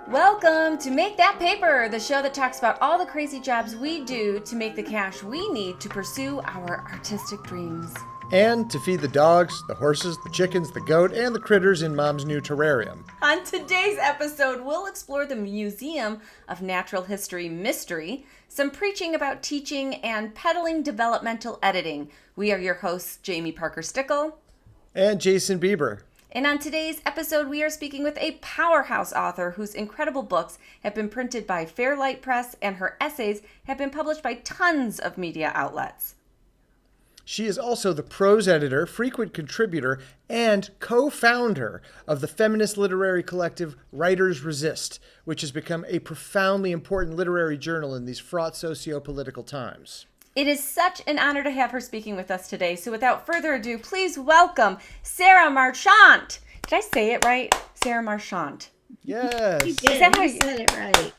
Welcome to Make That Paper, the show that talks about all the crazy jobs we do to make the cash we need to pursue our artistic dreams. And to feed the dogs, the horses, the chickens, the goat, and the critters in Mom's new terrarium. On today's episode, we'll explore the Museum of Natural History mystery, some preaching about teaching, and peddling developmental editing. We are your hosts, Jaime Parker Stickle And Jason Bieber. And on today's episode, we are speaking with a powerhouse author whose incredible books have been printed by Fairlight Press, and her essays have been published by tons of media outlets. She is also the prose editor, frequent contributor, and co-founder of the feminist literary collective Writers Resist, which has become a profoundly important literary journal in these fraught socio-political times. It is such an honor to have her speaking with us today. So without further ado, please welcome Sara Marchant. Did I say it right? Sara Marchant. Yes. You did. Is that how you said it right?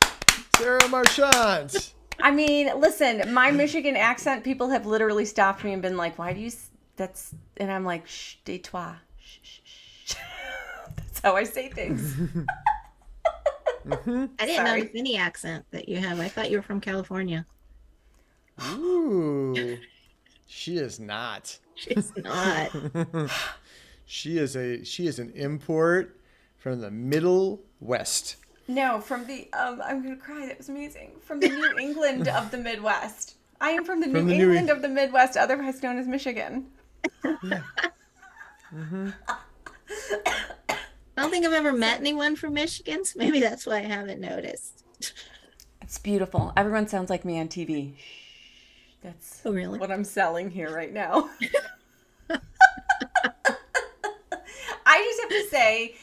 Sara Marchant. I mean, listen, my Michigan accent, people have literally stopped me and been like, why do you, and I'm like, shh, tais-toi. Shh, shh, shh. That's how I say things. I didn't notice any accent that you have. I thought you were from California. Ooh. She is not. She's not. She is an import from the Middle West. No, from the, I'm going to cry. That was amazing. From the New England of the Midwest. I am from the New England of the Midwest, otherwise known as Michigan. Yeah. Mm-hmm. I don't think I've ever met anyone from Michigan, so maybe that's why I haven't noticed. It's beautiful. Everyone sounds like me on TV. That's really? What I'm selling here right now. I just have to say,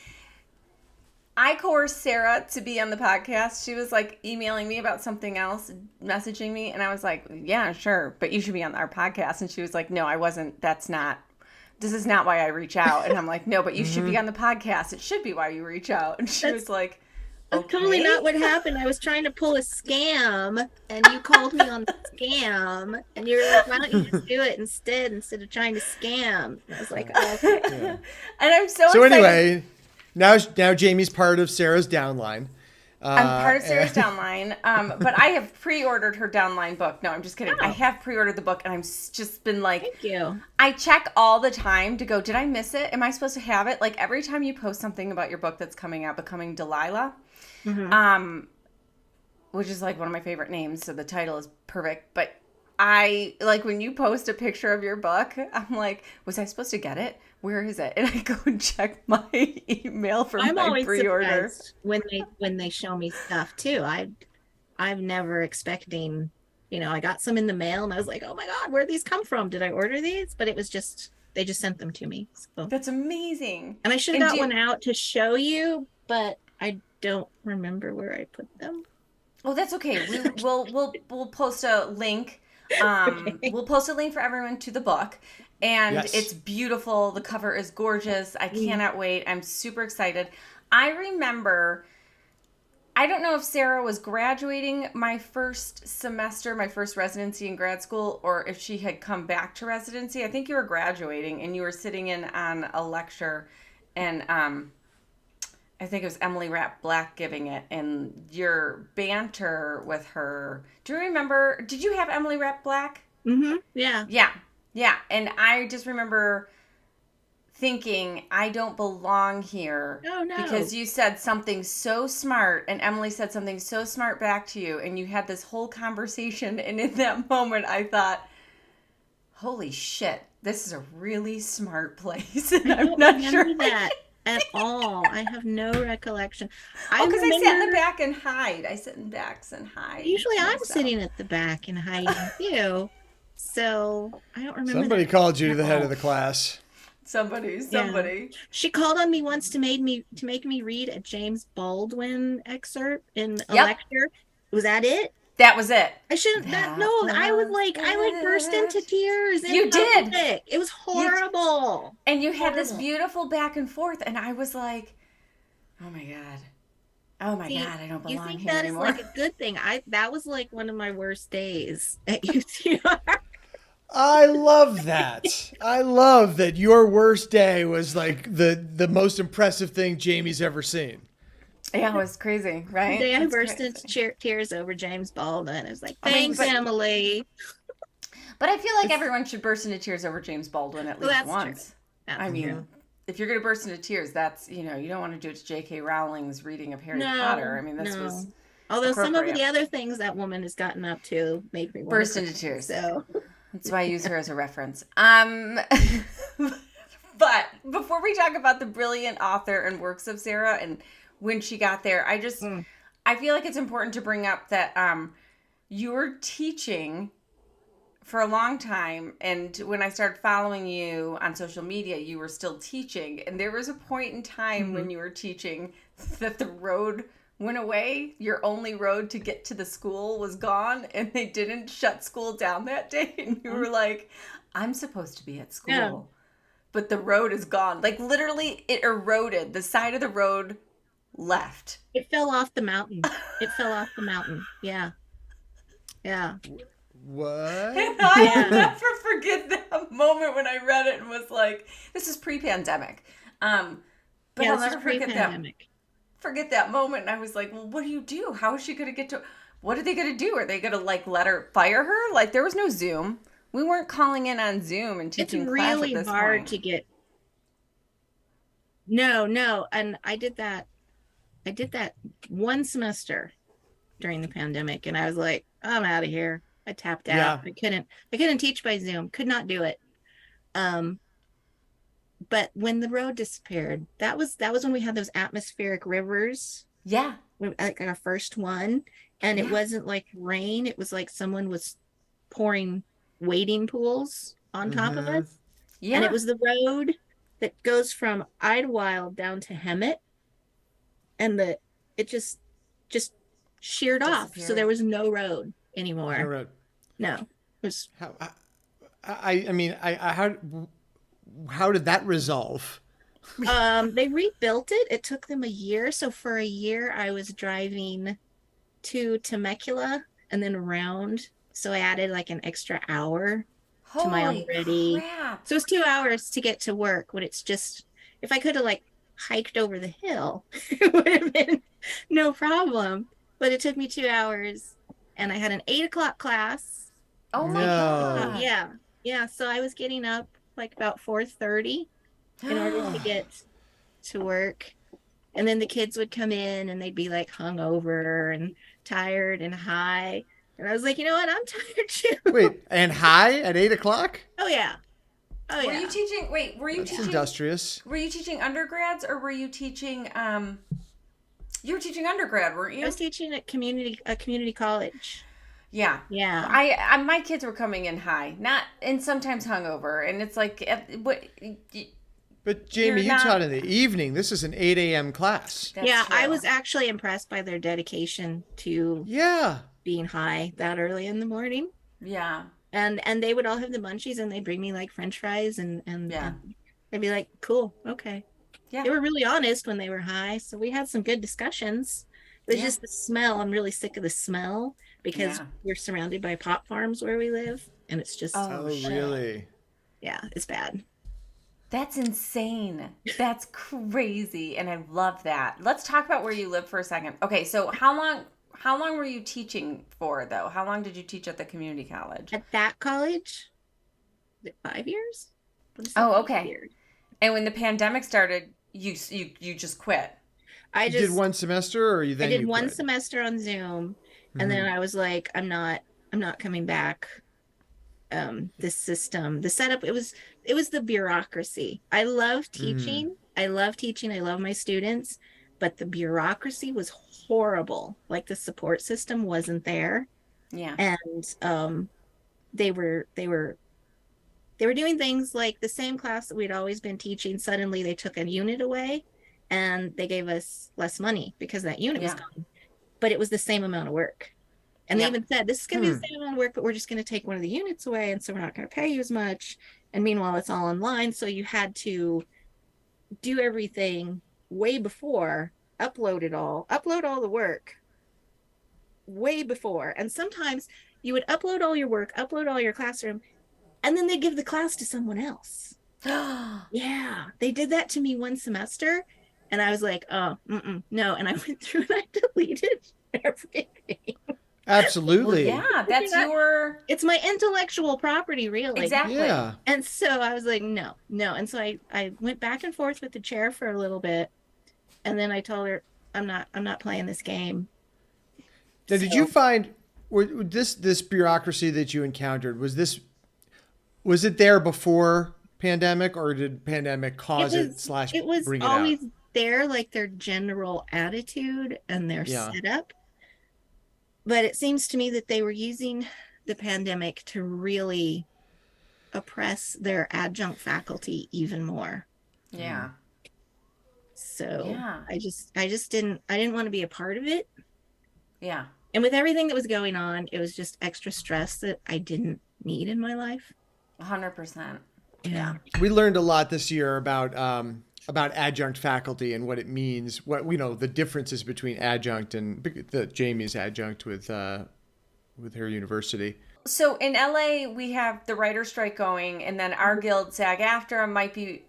I coerced Sara to be on the podcast. She was like emailing me about something else, messaging me, and I was like, yeah, sure, but you should be on our podcast. And she was like, no, I wasn't. This is not why I reach out. And I'm like, no, but you should be on the podcast. It should be why you reach out. And she was like, that's okay. totally not what happened. I was trying to pull a scam, and you called me on the scam, and you were like, why don't you just do it instead of trying to scam? And I was like, oh, okay. Yeah. And I'm so excited. Anyway, now Jamie's part of Sarah's downline. I'm part of Sarah's downline, but I have pre-ordered her downline book. No, I'm just kidding. I have pre-ordered the book, and I'm just been like, thank you. I check all the time to go, did I miss it? Am I supposed to have it? Like every time you post something about your book that's coming out, Becoming Delilah, which is like one of my favorite names, so the title is perfect. But I like when you post a picture of your book, I'm like, was I supposed to get it? Where is it? And I go and check my email for I'm my always pre-order. surprised when they show me stuff too. I'm never expecting, I got some in the mail and I was like, oh my God, where'd these come from? Did I order these? But it was they just sent them to me. So. That's amazing. And I should have got one out to show you, but I don't remember where I put them. Oh, that's okay. We'll post a link. Okay. We'll post a link for everyone to the book. And It's beautiful. The cover is gorgeous. I cannot wait. I'm super excited. I remember, I don't know if Sara was graduating my first semester, my first residency in grad school, or if she had come back to residency. I think you were graduating and you were sitting in on a lecture, and I think it was Emily Rapp Black giving it, and your banter with her. Do you remember, did you have Emily Rapp Black? Mm-hmm. Yeah. Yeah, and I just remember thinking, I don't belong here. Oh, no. Because you said something so smart, and Emily said something so smart back to you, and you had this whole conversation, and in that moment, I thought, holy shit, this is a really smart place, and I'm not sure that at all. I have no recollection. Because I sit in the back and hide. I sit in backs and hide. Usually I'm sitting at the back and hiding too. So I don't remember. Somebody called you to the head of the class. Somebody. Yeah. She called on me once to make me read a James Baldwin excerpt in a lecture. Was that it? That was it. I shouldn't. I burst into tears. You did. It was horrible. And you had this beautiful back and forth, and I was like, oh my God. Oh my God, I don't belong here anymore. You think that is like a good thing? That was like one of my worst days at UCR. I love that. I love that your worst day was like the most impressive thing Jamie's ever seen. Yeah, it was crazy, The right? day I It's burst crazy. into tears over James Baldwin, I was like, I mean, thanks, Emily. but I feel like It's everyone should burst into tears over James Baldwin at Well, least that's true. once. I That's true. mean, if you're going to burst into tears, that's, you don't want to do it to J.K. Rowling's reading of Harry Potter. No, I mean, this was no. Although some of appropriate. the other things that woman has gotten up to make me want to Burst cry. into tears. So, That's why I use her as a reference. But before we talk about the brilliant author and works of Sara and when she got there, I feel like it's important to bring up that you were teaching for a long time, and when I started following you on social media, you were still teaching, and there was a point in time when you were teaching that the road went away. Your only road to get to the school was gone, and they didn't shut school down that day, and you were like, I'm supposed to be at school. Yeah. But the road is gone. Like, literally, it eroded. The side of the road left. it fell off the mountain. It fell off the mountain. Yeah. Yeah. what? I'll never forget that moment when I read it and was like, this is pre-pandemic. But Yeah, I'll this is never forget pre-pandemic. that moment. And I was like, well, what do you do? How is she going to get to, what are they going to do? Are they going to like let her fire her? Like, there was no Zoom. We weren't calling in on Zoom and It's teaching class really at this hard point. to get. No. And I did that one semester during the pandemic, and I was like, I'm out of here. I tapped out. Yeah. I couldn't teach by Zoom. Could not do it. But when the road disappeared, that was when we had those atmospheric rivers. Yeah. Like our first one, and it wasn't like rain. It was like someone was pouring wading pools on top of us. Yeah. And it was the road that goes from Idlewild down to Hemet, and it just sheared off, so there was no road anymore. No, it was. How did that resolve? They rebuilt it. It took them a year. So for a year, I was driving to Temecula and then around. So I added like an extra hour to my already. Crap. So it's 2 hours to get to work when it's just, if I could have like hiked over the hill, it would have been no problem. But it took me 2 hours, and I had an 8 o'clock class. Oh my God. Yeah. Yeah. So I was getting up like about 4:30 in order to get to work. And then the kids would come in and they'd be like hungover and tired and high. And I was like, you know what? I'm tired too. Wait, and high at 8 o'clock? Oh yeah. Oh yeah. Were you teaching, That's industrious. Were you teaching undergrads, or were you teaching, you were teaching undergrad, weren't you? I was teaching at a community college. Yeah. Yeah. I my kids were coming in high, and sometimes hungover, and it's like, But Jamie, you taught in the evening. This is an 8 a.m. class. Yeah, true. I was actually impressed by their dedication to being high that early in the morning. Yeah. And they would all have the munchies, and they'd bring me like French fries, and they'd be like, cool, okay. Yeah. They were really honest when they were high, so we had some good discussions. It was just the smell. I'm really sick of the smell because we're surrounded by pop farms where we live, and it's just really? Yeah, it's bad. That's insane. That's crazy, and I love that. Let's talk about where you live for a second. Okay, so how long were you teaching for, though? How long did you teach at the community college? At that college? 5 years? Oh, okay. Years. And when the pandemic started, you just quit. I did one semester, or I did one semester on Zoom, and then I was like, I'm not coming back. This system, the setup, it was the bureaucracy. I love teaching. I love teaching. I love my students, but the bureaucracy was horrible. Like the support system wasn't there. Yeah. And they were doing things like the same class that we'd always been teaching. Suddenly they took a unit away and they gave us less money because that unit was gone. But it was the same amount of work. And they even said, this is going to be the same amount of work, but we're just going to take one of the units away. And so we're not going to pay you as much. And meanwhile, it's all online. So you had to do everything way before, upload all the work way before. And sometimes you would upload all your work, upload all your classroom, and then they give the class to someone else. Yeah, they did that to me one semester. And I was like, oh, no. And I went through and I deleted everything. Well, Absolutely. yeah, that's your It's my intellectual property, really. exactly. Yeah. And so I was like, no, no. And so I went back and forth with the chair for a little bit. And then I told her, I'm not playing this game. Now, did you So find this bureaucracy that you encountered, was it there before pandemic, or did pandemic it cause it was slash it was bring it out? always there, like their general attitude and their Yeah. setup. But it seems to me that they were using the pandemic to really oppress their adjunct faculty even more. Yeah. So Yeah. I didn't want to be a part of it. Yeah. And with everything that was going on, it was just extra stress that I didn't need in my life. 100%. Yeah. We learned a lot this year about adjunct faculty and what it means. What the differences between adjunct and Jamie's adjunct with her university. So in LA, we have the writer strike going, and then our guild, SAG-AFTRA, might be.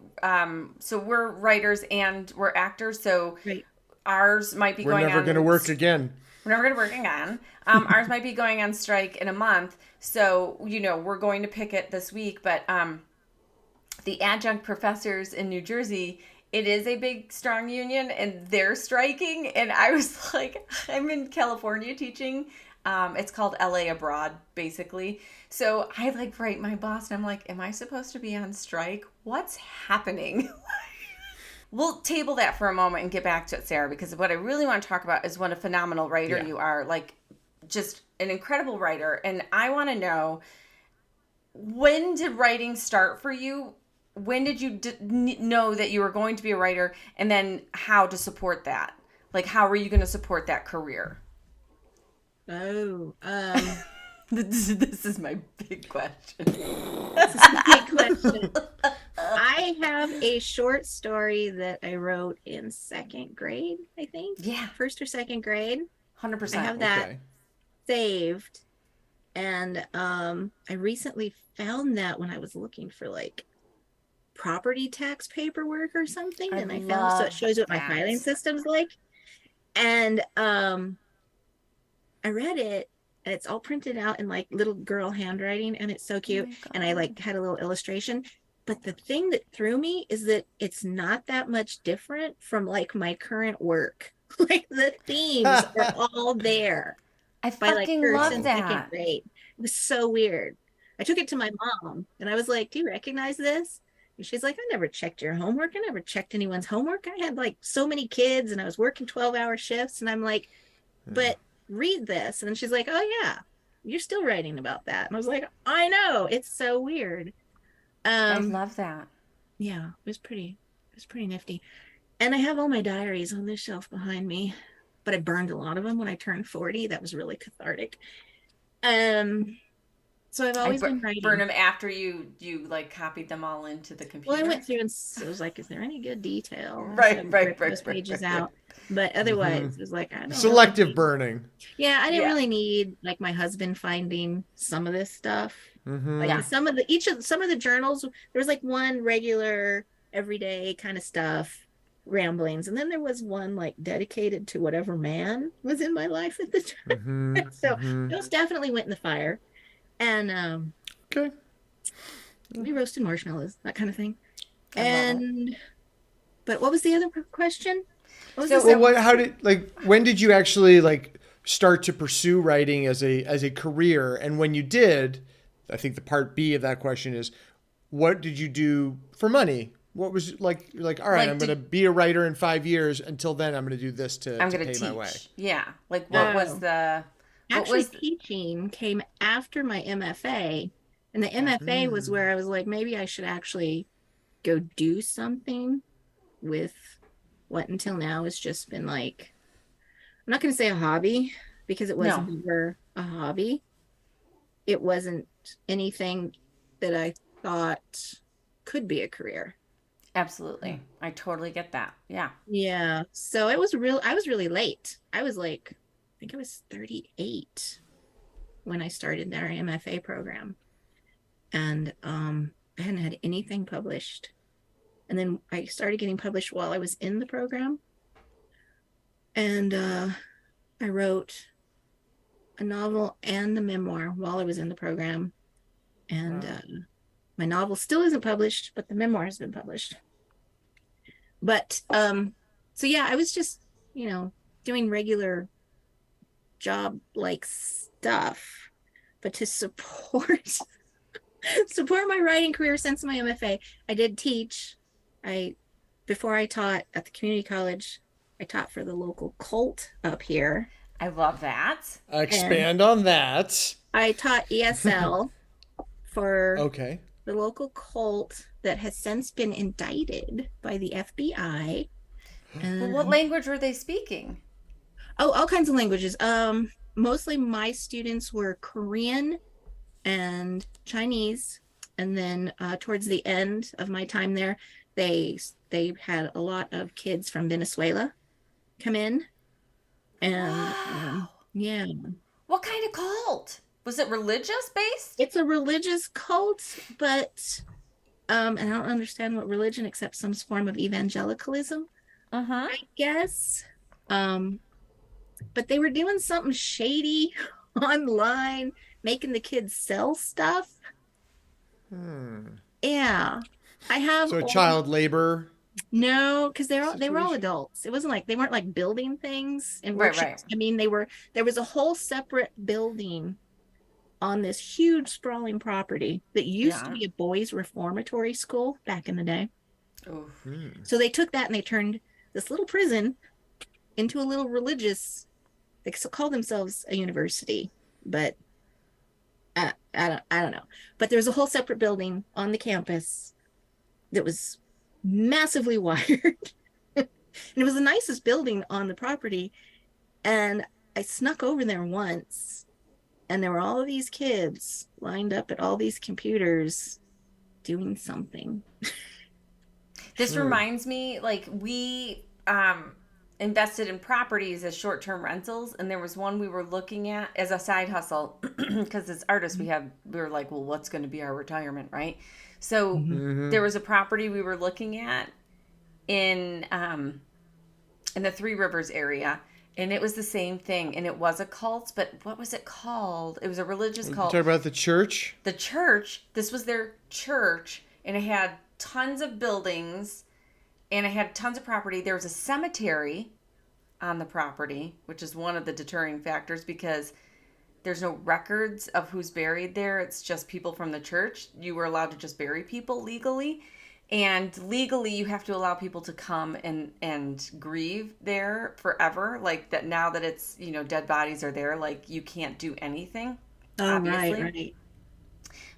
So we're writers and we're actors. So Right. ours might be We're going on. never going to work again. We're never going to work again. Ours might be going on strike in a month. So we're going to picket this week. But the adjunct professors in New Jersey, it is a big, strong union, and they're striking. And I was like, I'm in California teaching. It's called LA Abroad, basically. So I write my boss, and I'm like, am I supposed to be on strike? What's happening? We'll table that for a moment and get back to it, Sarah, because what I really want to talk about is what a phenomenal writer you are. Just an incredible writer. And I want to know, when did writing start for you? When did you know that you were going to be a writer, and then how to support that? How were you going to support that career? Oh, This is my big question. this is a big question. I have a short story that I wrote in second grade, I think. Yeah. First or second grade. 100%. I have that saved. And I recently found that when I was looking for property tax paperwork or something. And I found, so it shows what my filing system's like. And I read it, and it's all printed out in little girl handwriting, and it's so cute. And I had a little illustration. But the thing that threw me is that it's not that much different from my current work. The themes are all there. I by fucking first love and that. second grade. It was so weird. I took it to my mom, and I was like, do you recognize this? And she's like, I never checked your homework. I never checked anyone's homework. I had so many kids, and I was working 12-hour shifts. And I'm like, but read this. And then she's like, oh yeah, you're still writing about that. And I was like, I know, it's so weird. I love that. Yeah, it was pretty nifty. And I have all my diaries on this shelf behind me, but I burned a lot of them when I turned 40. That was really cathartic. So I've always been writing. Burn them after you copied them all into the computer. Well, I went through and I was like, is there any good detail? Right. Those pages out. But otherwise, it was I don't selective burning. Yeah, I didn't really need my husband finding some of this stuff. Some of the journals, there was one regular everyday kind of stuff, ramblings, and then there was one dedicated to whatever man was in my life at the time. So those definitely went in the fire. And okay, we roasted marshmallows, that kind of thing. But what was the other question? When did you actually start to pursue writing as a career? And when you did, I think the part B of that question is, what did you do for money? What was you're all right, I'm going to be a writer in 5 years. Until then, I'm going to do this to pay teach. my way. Yeah. What was the... Actually, teaching came after my MFA. And the MFA was where I was like, maybe I should actually go do something with what until now has just been I'm not going to say a hobby, because it wasn't ever a hobby. It wasn't anything that I thought could be a career. Absolutely. I totally get that. Yeah. Yeah. So I was really late. I was I think I was 38 when I started their MFA program. And I hadn't had anything published And then I started getting published while I was in the program. And I wrote a novel and a memoir while I was in the program. And my novel still isn't published, but the memoir has been published. But so yeah, I was just, doing regular job like stuff, but to support my writing career since my MFA, I did teach. I Before I taught at the community college, I taught for the local cult up here. I love that. Expand on that. I taught ESL for Okay. the local cult that has since been indicted by the FBI. But what language were they speaking? Oh, all kinds of languages. Mostly my students were Korean and Chinese, and then towards the end of my time there, they had a lot of kids from Venezuela come in, and Wow. yeah. What kind of cult? Was it religious based? It's a religious cult, but and I don't understand what religion except some form of evangelicalism, Uh-huh. I guess. But they were doing something shady online, making the kids sell stuff. Yeah. I have So child labor. No, because they were all Situation. adults. It wasn't like they weren't like building things and Right, workshops. right. I mean, there was a whole separate building on this huge sprawling property that used to Yeah. be a boys' reformatory school back in the day. Oof. So they took that and they turned this little prison into a little religious. They call themselves a university, but I don't know. But there's a whole separate building on the campus that was massively wired. And it was the nicest building on the property. And I snuck over there once, and there were all of these kids lined up at all these computers doing something. This reminds me, like, we invested in properties as short-term rentals, and there was one we were looking at as a side hustle because as artists we were like, well, what's going to be our retirement, right? So there was a property we were looking at in the Three Rivers area, and it was the same thing, and it was a cult, but what was it called? It was a religious cult. Talk about the church. The church, this was their church, and it had tons of buildings, and it had tons of property. There was a cemetery on the property, which is one of the deterring factors because there's no records of who's buried there. It's just people from the church. You were allowed to just bury people legally. And legally, you have to allow people to come and grieve there forever. Like that now that it's, dead bodies are there, like you can't do anything, obviously. Right.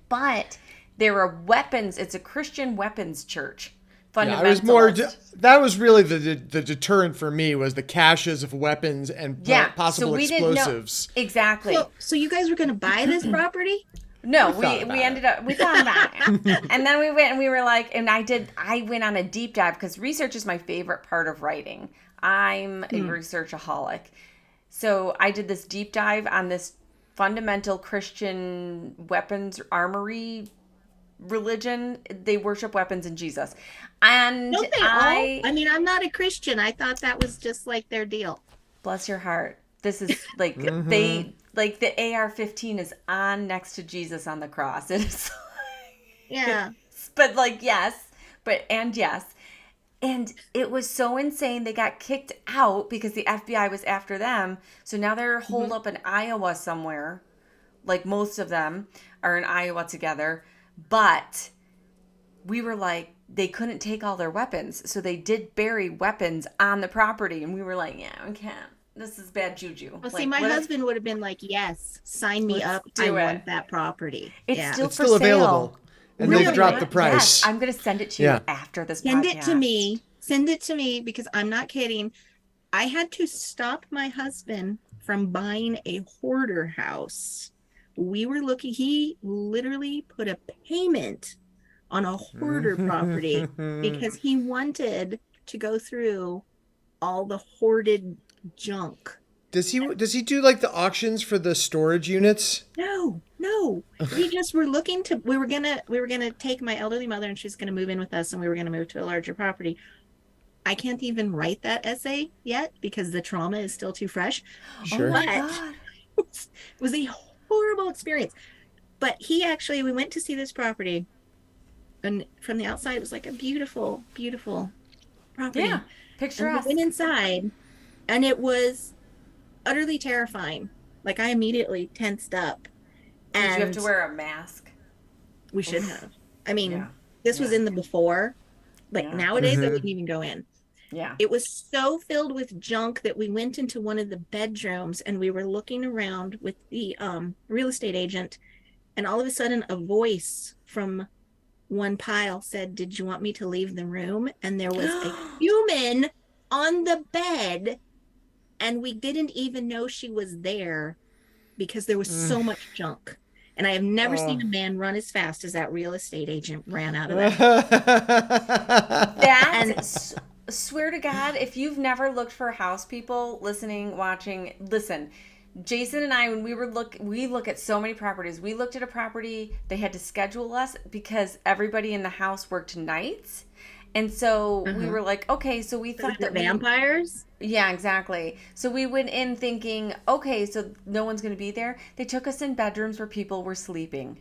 But there are weapons. It's a Christian weapons church. Yeah, I was more. That was really the deterrent for me was the caches of weapons and possible explosives. Didn't know. Exactly. So you guys were going to buy this property? No, we thought about it. And then we went and we were like, and I went on a deep dive because research is my favorite part of writing. I'm a researchaholic. So I did this deep dive on this fundamental Christian weapons armory religion. They worship weapons and Jesus. And Don't they all? I mean, I'm not a Christian. I thought that was just like their deal. Bless your heart. This is like they like the AR-15 is on next to Jesus on the cross. It is Yeah. but like yes. And it was so insane. They got kicked out because the FBI was after them. So now they're holed up in Iowa somewhere. Like most of them are in Iowa together. But we were like, they couldn't take all their weapons. So they did bury weapons on the property. And we were like, yeah, we can't. This is bad juju. Well, see, my husband would have been like, yes, sign me up. I want that property. It's It's still available. And Really? they've dropped the price. Yes, I'm going to send it to you after this Send podcast. it to me. Send it to me because I'm not kidding. I had to stop my husband from buying a hoarder house. We were looking, he literally put a payment on a hoarder property because he wanted to go through all the hoarded junk Does he do like the auctions for the storage units? No, no. We just were looking to we were gonna take my elderly mother and she's gonna move in with us and we were gonna move to a larger property. I can't even write that essay yet because the trauma is still too fresh. Oh Sure. my But God. it was a horrible experience. But we went to see this property, and from the outside, it was like a beautiful, beautiful property. Yeah. And we Picturesque. went inside, and it was utterly terrifying. Like I immediately tensed up, Did you have and to wear a mask? we should have. I mean, Yeah. this was in the before. Like Yeah. nowadays, I Mhm. wouldn't even go in. Yeah. It was so filled with junk that we went into one of the bedrooms and we were looking around with the real estate agent, and all of a sudden a voice from one pile said, "Did you want me to leave the room?" And there was a human on the bed, and we didn't even know she was there because there was so much junk. And I have never seen a man run as fast as that real estate agent ran out of that. That, swear to God, if you've never looked for a house, people listening, watching, listen. Jason and I, when we look at so many properties. We looked at a property, they had to schedule us because everybody in the house worked nights. And so we were like, okay, so we thought that vampires. Yeah, exactly. So we went in thinking, okay, so no one's going to be there. They took us in bedrooms where people were sleeping.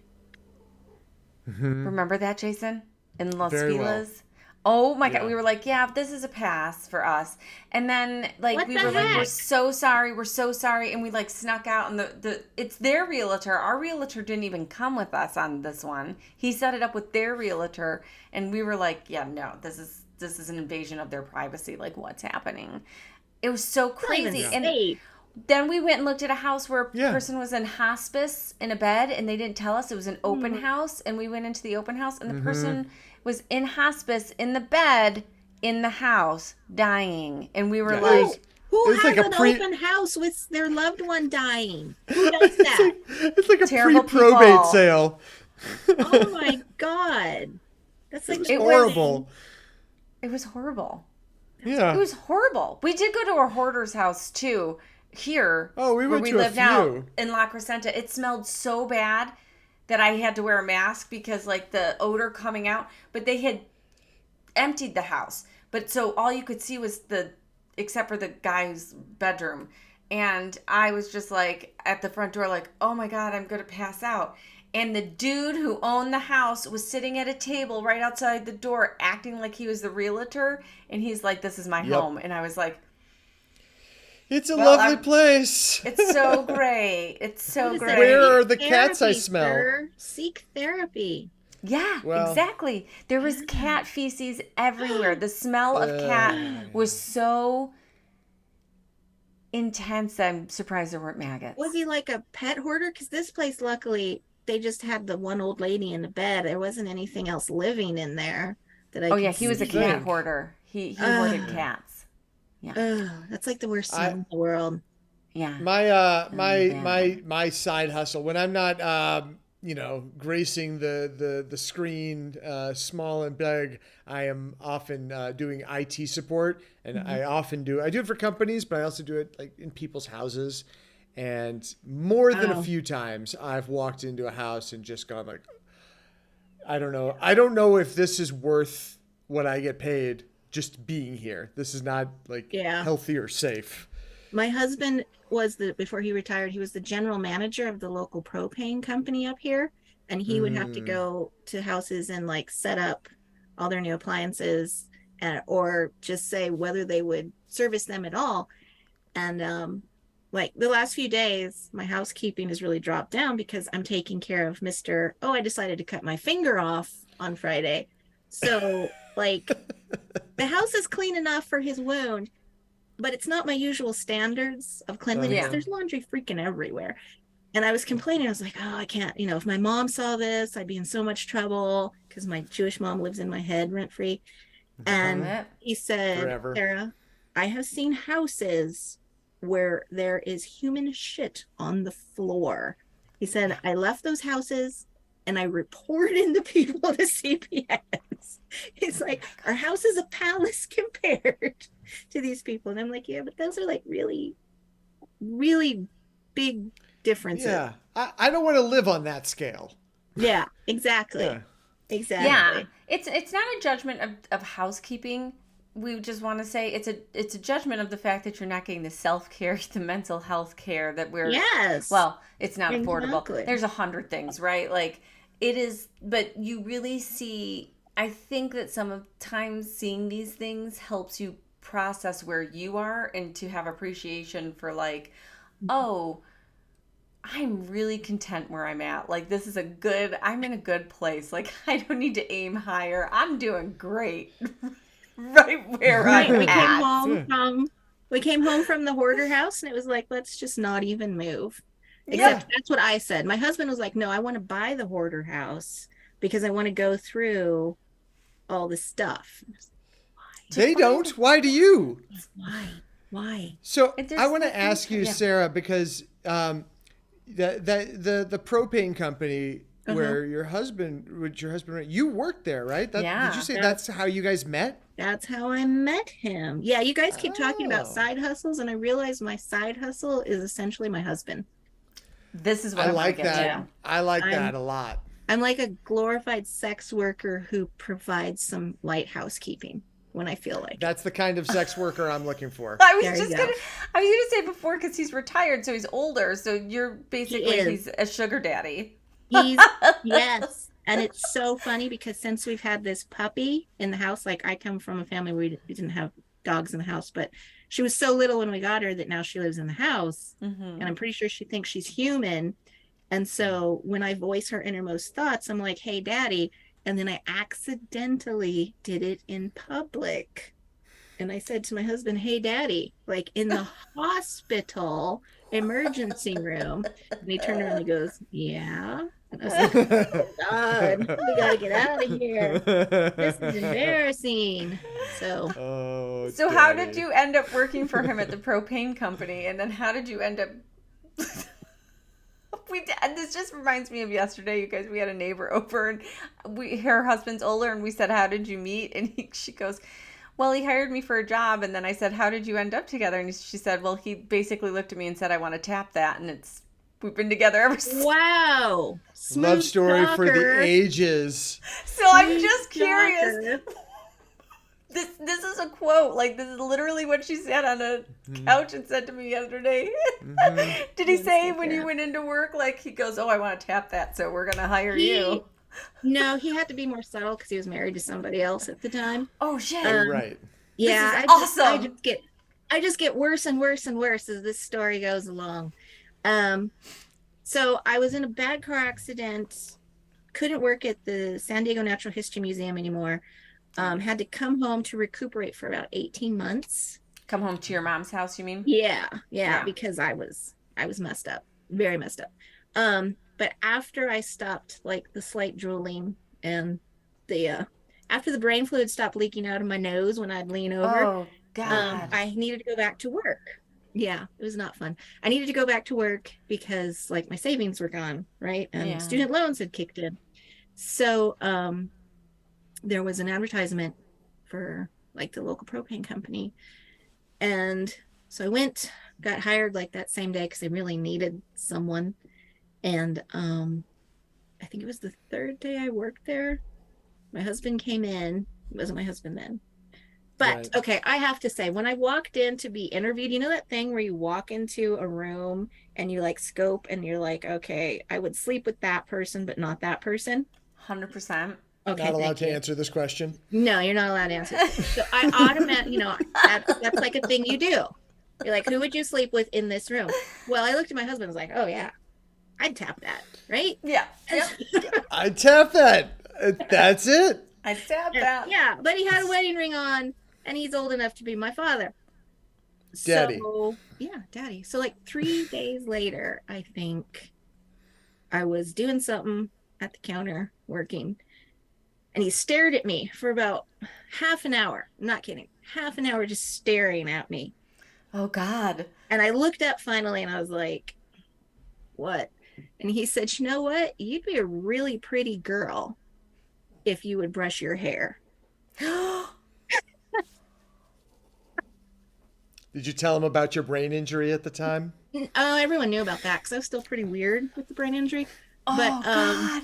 Remember that, Jason? In Las Very well. Feliz? Oh my Yeah. God. We were like, yeah, this is a pass for us. And then like What we the were like, we're heck? so sorry. We're so sorry. And we like snuck out, and it's their realtor. Our realtor didn't even come with us on this one. He set it up with their realtor. And we were like, yeah, no, this is an invasion of their privacy. Like, what's happening? It was so crazy. And Safe. then we went and looked at a house where a Yeah. person was in hospice in a bed, and they didn't tell us. It was an open house, and we went into the open house, and the person was in hospice in the bed in the house dying, and we were Yeah. like, Who It's has like a an open house with their loved one dying? Who does that? It's like a Terrible pre-probate people. sale. Oh my God. That's like It was- Horrible. it was horrible. Yeah. It was horrible. We did go to a hoarder's house too here. Oh, we where went we to a live now few. in La Crescenta. It smelled so bad that I had to wear a mask because like the odor coming out. But they had emptied the house, but so all you could see was except for the guy's bedroom. And I was just like at the front door, like, oh my God, I'm gonna pass out. And the dude who owned the house was sitting at a table right outside the door, acting like he was the realtor. And he's like, "This is my Yep. home." And I was like, It's a Well, lovely I'm- place. "It's so great. It's so What is great." that? Where are the cats I Therapy, smell? sir. Seek therapy. Yeah, Well- exactly. There was cat feces everywhere. The smell of cat was so intense. I'm surprised there weren't maggots. Was he like a pet hoarder? Because this place, luckily, they just had the one old lady in the bed. There wasn't anything else living in there that I Oh could yeah, he was a see. cat Think. hoarder. He hoarded cats. Ugh, that's like the worst smell in the world. Yeah. My side hustle when I'm not gracing the screen small and big, I am often doing IT support, and I do it for companies, but I also do it like in people's houses. And more than a few times I've walked into a house and just gone like, I don't know if this is worth what I get paid just being here. This is not like healthy or safe. My husband before he retired, he was the general manager of the local propane company up here. And he would have to go to houses and like set up all their new appliances or just say whether they would service them at all. And like the last few days, my housekeeping has really dropped down because I'm taking care of Mr. Oh, I decided to cut my finger off on Friday. So like the house is clean enough for his wound, but it's not my usual standards of cleanliness. Yeah. There's laundry freaking everywhere. And I was complaining. I was like, oh, I can't, if my mom saw this, I'd be in so much trouble because my Jewish mom lives in my head rent free. And he said, Forever. Sara, I have seen houses where there is human shit on the floor. He said, I left those houses and I reported the people to CPS. He's like, our house is a palace compared to these people. And I'm like, yeah, but those are like really really big differences. Yeah. I don't want to live on that scale. Yeah, exactly. Yeah. Yeah, Exactly. it's not a judgment of housekeeping. We just want to say it's a judgment of the fact that you're not getting the self care, the mental health care that we're, Yes, well, it's not affordable. exactly. There's 100 things, right? Like it is, but you really see. I think that sometimes seeing these things helps you process where you are and to have appreciation for like, oh, I'm really content where I'm at. Like this is I'm in a good place. Like I don't need to aim higher. I'm doing great right where Right. I'm We came at. home from the hoarder house and it was like, let's just not even move. Yep. Except that's what I said. My husband was like, no, I want to buy the hoarder house because I want to go through all this stuff. They don't. Why do you? Why? Why? So There's I want to nothing- ask you, yeah. Sarah, because the propane company where your husband ran, you worked there, right? Yeah. Did you say that's how you guys met? That's how I met him. Yeah, you guys keep talking about Oh. side hustles, and I realize my side hustle is essentially my husband. This is what I I'm like gonna get that. to. I like that a lot. I'm like a glorified sex worker who provides some light housekeeping when I feel like it. That's the kind of sex worker I'm looking for. I was There you just go. gonna say before because he's retired, so he's older. So you're basically is. he's a sugar daddy. Yes. And it's so funny because since we've had this puppy in the house, like I come from a family where we didn't have dogs in the house, but she was so little when we got her that now she lives in the house. And I'm pretty sure she thinks she's human. And so when I voice her innermost thoughts, I'm like, hey, daddy. And then I accidentally did it in public. And I said to my husband, hey, daddy, like in the hospital emergency room. And he turned around and he goes, yeah. And I was like, oh, God, we got to get out of here. This is embarrassing. So, So how did you end up working for him at the propane company? And then how did you end up... This just reminds me of yesterday, you guys. We had a neighbor over and her husband's older and we said, how did you meet? And she goes, well, he hired me for a job. And then I said, how did you end up together? And she said, well, he basically looked at me and said, I want to tap that. And we've been together ever since. wow. Love story for the talker. ages. So I'm just Smooth curious. talker. This is a quote. Like, this is literally what she said on a couch and said to me yesterday. Did he say when you went into work, like, he goes, oh, I want to tap that, so we're going to hire you? No, he had to be more subtle because he was married to somebody else at the time. Oh, shit. Right. Yeah, This is awesome. I just get worse and worse and worse as this story goes along. So I was in a bad car accident, couldn't work at the San Diego Natural History Museum anymore. Had to come home to recuperate for about 18 months. Come home to your mom's house, you mean? Yeah, because I was messed up, very messed up. But after I stopped like the slight drooling and after the brain fluid stopped leaking out of my nose when I'd lean over, Oh, God. I needed to go back to work. Yeah, it was not fun. I needed to go back to work because like my savings were gone, right? And student loans had kicked in. So there was an advertisement for like the local propane company. And so I went, got hired like that same day because they really needed someone. And I think it was the third day I worked there. My husband came in. He wasn't my husband then. But Right. okay, I have to say, when I walked in to be interviewed, you know that thing where you walk into a room and you like scope and you're like, okay, I would sleep with that person, but not that person. 100%. Okay, Not allowed thank to you. answer this question. No, you're not allowed to answer. So I automatically, that's like a thing you do. You're like, who would you sleep with in this room? Well, I looked at my husband and was like, oh yeah, I'd tap that, right? Yeah. Yep. I tap that. That's it. I tapped that. Yeah, but he had a wedding ring on and he's old enough to be my father. Daddy. So, yeah, daddy. So like 3 days later, I think I was doing something at the counter working. And he stared at me for about half an hour. I'm not kidding. Half an hour just staring at me. Oh, God. And I looked up finally and I was like, what? And he said, you know what? You'd be a really pretty girl if you would brush your hair. Did you tell him about your brain injury at the time? Everyone knew about that because I was still pretty weird with the brain injury. But Oh God.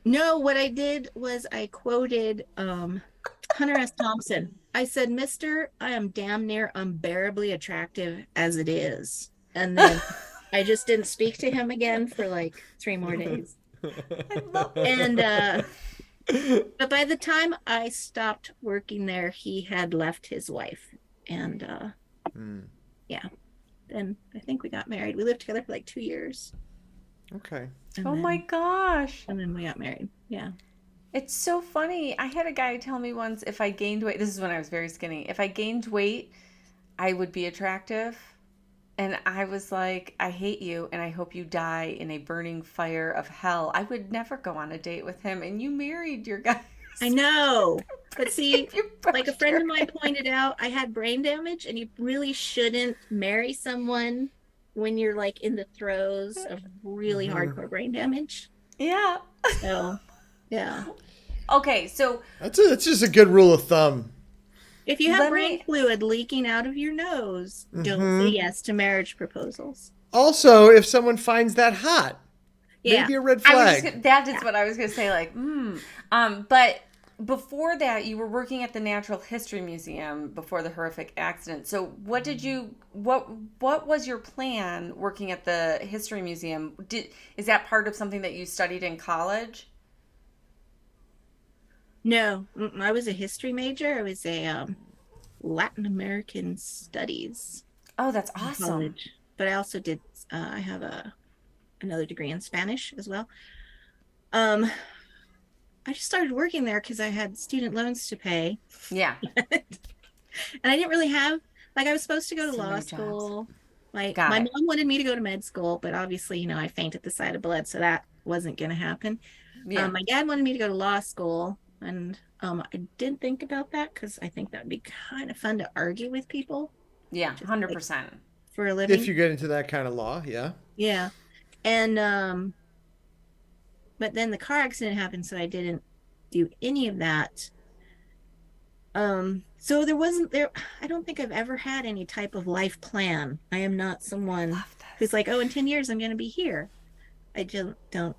no, what I did was I quoted Hunter S. Thompson. I said, Mister, I am damn near unbearably attractive as it is. And then I just didn't speak to him again for like 3 more days. I love it. And but by the time I stopped working there, he had left his wife. And yeah, then I think we got married. We lived together for like 2 years. Okay. Oh my gosh. And then we got married. Yeah. It's so funny. I had a guy tell me once if I gained weight, this is when I was very skinny, if I gained weight, I would be attractive. And I was like, I hate you and I hope you die in a burning fire of hell. I would never go on a date with him. And you married your guy. I know. But see, like a friend of mine pointed out, I had brain damage and you really shouldn't marry someone when you're like in the throes of really hardcore brain damage. Yeah. So, yeah. Okay, so That's just a good rule of thumb. If you have brain fluid leaking out of your nose, don't say yes to marriage proposals. Also, if someone finds that hot, maybe a red flag. That is what I was going to say, like, but before that, you were working at the Natural History Museum before the horrific accident. So what was your plan working at the History Museum? Is that part of something that you studied in college? No, I was a history major. I was a Latin American studies. Oh, that's awesome. College. But I also did, I have another degree in Spanish as well. I just started working there because I had student loans to pay. Yeah. And I didn't really have, like I was supposed to go to law school. My mom wanted me to go to med school, but obviously, I fainted the sight of blood, so that wasn't going to happen. Yeah. My dad wanted me to go to law school. And I didn't think about that because I think that would be kind of fun to argue with people. Yeah, 100%. Like, for a living. If you get into that kind of law, yeah. Yeah. And, but then the car accident happened, so I didn't do any of that. So I don't think I've ever had any type of life plan. I am not someone who's like, oh, in 10 years, I'm going to be here. I just don't.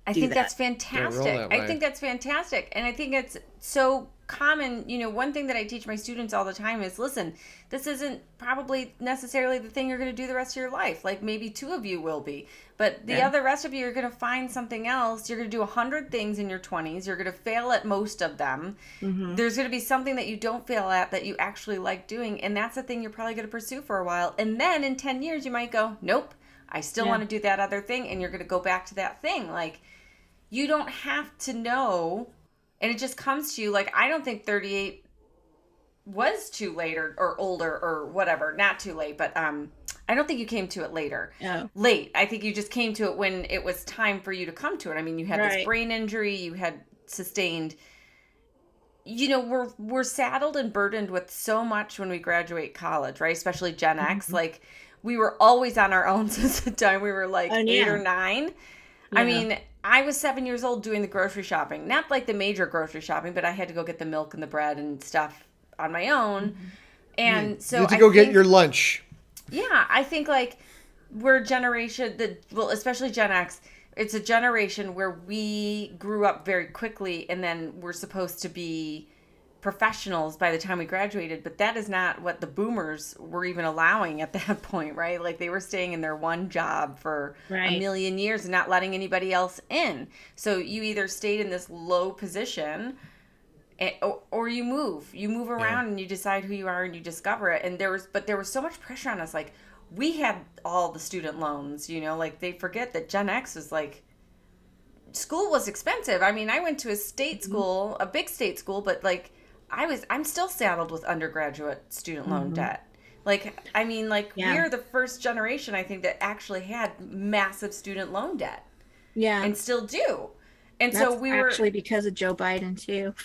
I think that's fantastic. I think that's fantastic. And I think it's so common. One thing that I teach my students all the time is, listen, this isn't probably necessarily the thing you're going to do the rest of your life. Like maybe 2 of you will be, but the other rest of you are going to find something else. You're going to do 100 things in your 20s. You're going to fail at most of them. Mm-hmm. There's going to be something that you don't fail at that you actually like doing. And that's the thing you're probably going to pursue for a while. And then in 10 years, you might go, nope, I still want to do that other thing. And you're going to go back to that thing. Like, you don't have to know, and it just comes to you. Like, I don't think 38 was too late or older or whatever. Not too late, but I don't think you came to it later. Oh. Late. I think you just came to it when it was time for you to come to it. I mean, you had this brain injury, you had sustained. We're saddled and burdened with so much when we graduate college, right? Especially Gen X. Like, we were always on our own since the time we were like 8 or 9. Yeah. I mean, I was 7 years old doing the grocery shopping. Not like the major grocery shopping, but I had to go get the milk and the bread and stuff on my own. Mm-hmm. And so you had to go get your lunch. Yeah, I think like we're a generation especially Gen X, it's a generation where we grew up very quickly and then we're supposed to be professionals by the time we graduated, but that is not what the boomers were even allowing at that point, right? Like they were staying in their one job for a million years and not letting anybody else in. So you either stayed in this low position or you move around and you decide who you are and you discover it. And there was so much pressure on us. Like we had all the student loans, like they forget that Gen X was like, school was expensive. I mean, I went to a state school, a big state school, but like I'm still saddled with undergraduate student loan debt. Like, I mean, we're the first generation, I think, that actually had massive student loan debt. Yeah. And still do. And that's so we were actually because of Joe Biden too.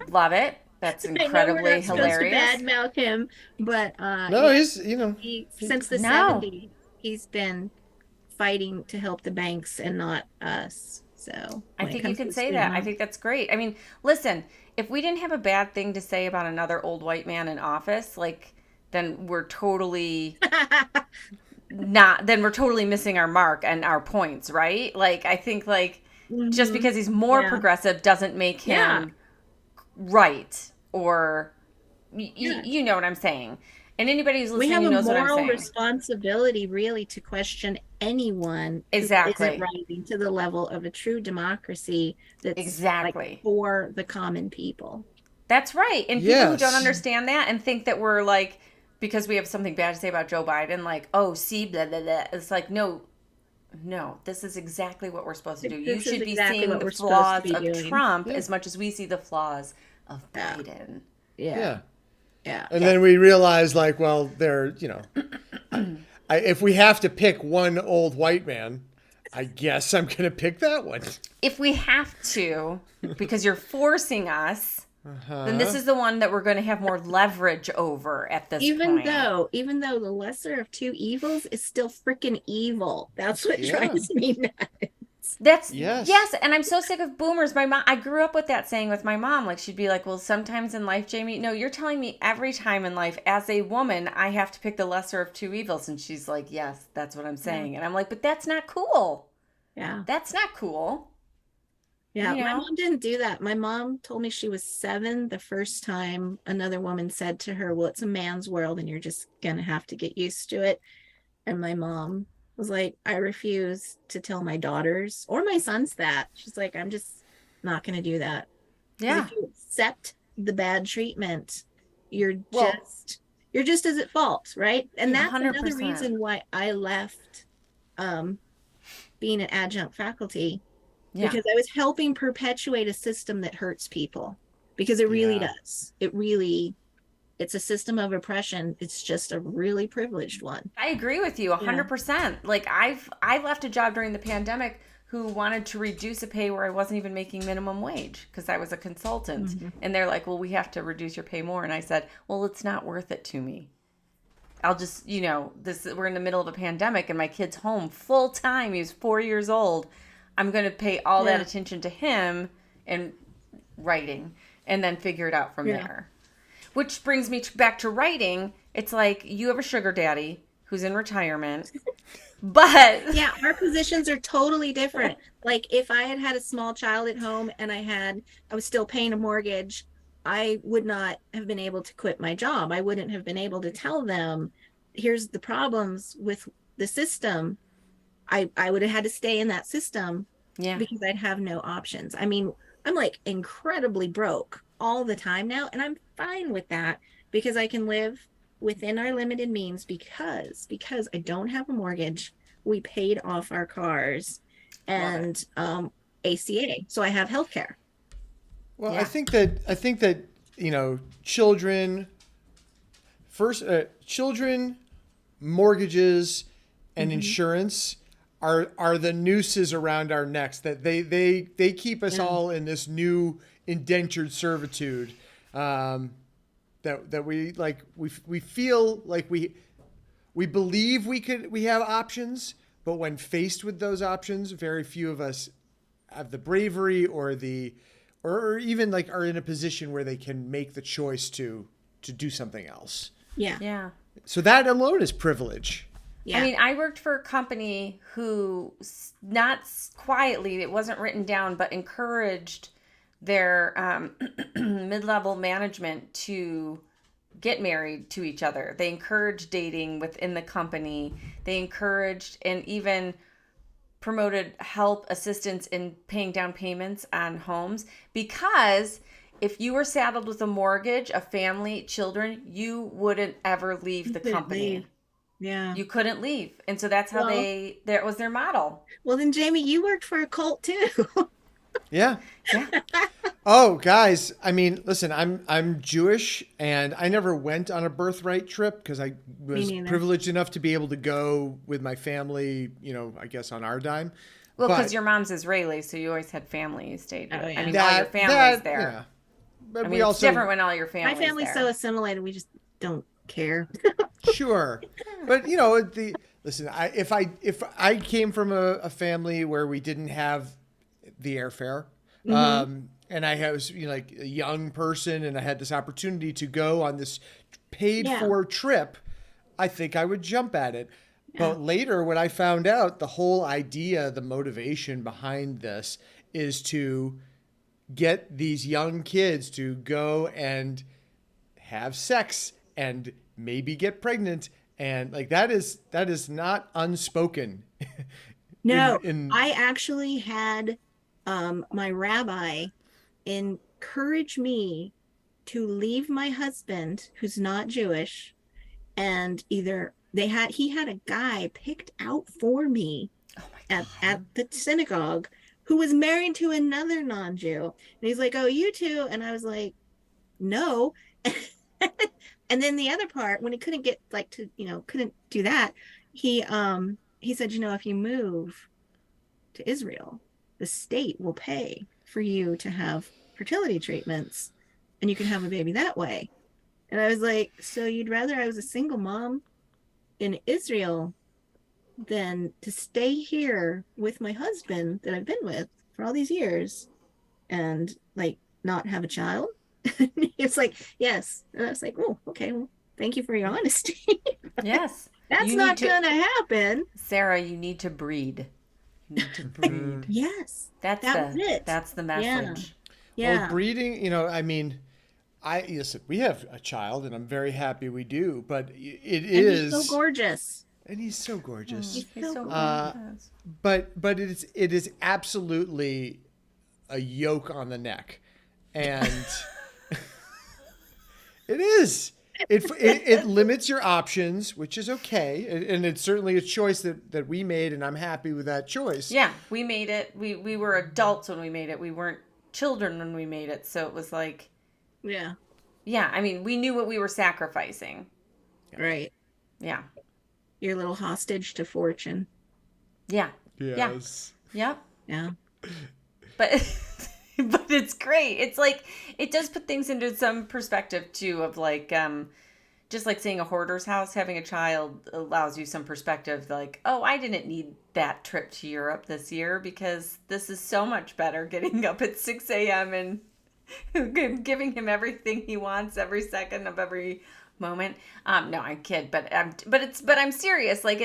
Love it. That's incredibly hilarious. Supposed to badmouth him, but no, he's since the 70s, he's been fighting to help the banks and not us. So I think you can say that. I think that's great. I mean, listen, if we didn't have a bad thing to say about another old white man in office, like then we're totally not, then we're totally missing our mark and our points, right? Like, I think, like, just because he's more progressive doesn't make him right, or you know what I'm saying. And anybody who's We listening have a knows what I'm moral saying. responsibility, really, to question anyone who Exactly. isn't rising to the level of a true democracy that's like Exactly. for the common people. That's right. And people who don't Yes. understand that and think that we're like, because we have something bad to say about Joe Biden, like, oh, see, blah, blah, blah. It's like, no, this is exactly what we're supposed to do. You This is should be exactly seeing what the we're supposed to flaws be of doing. Trump Yeah. as much as we see the flaws of Yeah. Biden. Yeah. Yeah. And then we realize, like, well, they're, if we have to pick one old white man, I guess I'm going to pick that one. If we have to, because you're forcing us, then this is the one that we're going to have more leverage over at this point. Even though the lesser of two evils is still freaking evil. That's what drives me nuts. That's yes. And I'm so sick of boomers. My mom, I grew up with that saying with my mom. Like, she'd be like, well, sometimes in life, Jamie, no, you're telling me every time in life, as a woman, I have to pick the lesser of two evils. And she's like, yes, that's what I'm saying. And I'm like, but that's not cool. Yeah. That's not cool. Yeah, my mom didn't do that. My mom told me she was 7 the first time another woman said to her, well, it's a man's world and you're just going to have to get used to it. And my mom was like, I refuse to tell my daughters or my sons that. She's like, I'm just not going to do that. Yeah. If you accept the bad treatment, you're just as at fault, right? And that's 100%. another reason why I left being an adjunct faculty. Yeah. Because I was helping perpetuate a system that hurts people, because it really does. It's a system of oppression. It's just a really privileged one. I agree with you 100%. Like, I left a job during the pandemic who wanted to reduce a pay where I wasn't even making minimum wage because I was a consultant. Mm-hmm. And they're like, well, we have to reduce your pay more. And I said, well, it's not worth it to me. I'll just, we're in the middle of a pandemic and my kid's home full time. He's 4 years old. I'm going to pay all that attention to him and writing and then figure it out from there. Which brings me back to writing. It's like, you have a sugar daddy who's in retirement, but... Yeah, our positions are totally different. Like, if I had a small child at home and I was still paying a mortgage, I would not have been able to quit my job. I wouldn't have been able to tell them, here's the problems with the system. I would have had to stay in that system because I'd have no options. I mean, I'm like incredibly broke all the time now, and I'm fine with that because I can live within our limited means because I don't have a mortgage. We paid off our cars and ACA, so I have healthcare. Well, I think that children, mortgages, and insurance are the nooses around our necks that they keep us all in this new indentured servitude that we feel like we believe we have options, but when faced with those options, very few of us have the bravery or even like are in a position where they can make the choice to do something else. Yeah. So that alone is privilege. Yeah. I mean, I worked for a company who, not quietly, it wasn't written down, but encouraged their mid-level management to get married to each other. They encouraged dating within the company. They encouraged and even promoted help, assistance in paying down payments on homes, because if you were saddled with a mortgage, a family, children, you wouldn't ever leave the company. Yeah. You couldn't leave. And so that's how that was their model. Well, then, Jamie, you worked for a cult too. Yeah. Oh, guys, I mean, listen, I'm Jewish, and I never went on a birthright trip because I was privileged enough to be able to go with my family, I guess on our dime. Well, because your mom's Israeli, so you always had family you stayed with. I mean, all your family's there. Yeah. But it's different when all your family's there. My family's there. so assimilated, we just don't care. Sure. But listen, if I came from a family where we didn't have the airfare, and I was like a young person and I had this opportunity to go on this paid for trip, I think I would jump at it. But later, when I found out the whole idea, the motivation behind this is to get these young kids to go and have sex and maybe get pregnant, and like that is not unspoken. No, I actually had my rabbi encourage me to leave my husband, who's not Jewish, and either he had a guy picked out for me at the synagogue who was married to another non-Jew. And he's like, "Oh, you too?" And I was like, "No." And then the other part, when he couldn't get couldn't do that, he said, if you move to Israel, the state will pay for you to have fertility treatments and you can have a baby that way. And I was like, so you'd rather I was a single mom in Israel than to stay here with my husband that I've been with for all these years and like not have a child? It's like, yes. And I was like, oh, okay, well, thank you for your honesty. Yes. That's not gonna happen. Sarah, you need to breed. You need to breed. Yes. That's it. That's the message. Yeah. Well, breeding, listen, we have a child and I'm very happy we do, but He's so gorgeous. And he's so gorgeous. He's so gorgeous. But it is absolutely a yoke on the neck. And it is. It limits your options, which is okay. And it's certainly a choice that we made, and I'm happy with that choice. Yeah, we made it. We were adults when we made it. We weren't children when we made it. So it was like... Yeah. Yeah, I mean, we knew what we were sacrificing. Right. Yeah. Your little hostage to fortune. Yeah. Yes. Yeah. Yeah. But... But it's great. It's like, it does put things into some perspective too of like, just like seeing a hoarder's house, having a child allows you some perspective like, oh, I didn't need that trip to Europe this year because this is so much better getting up at 6 a.m. and giving him everything he wants every second of every moment. No, I kid, but I'm serious. Like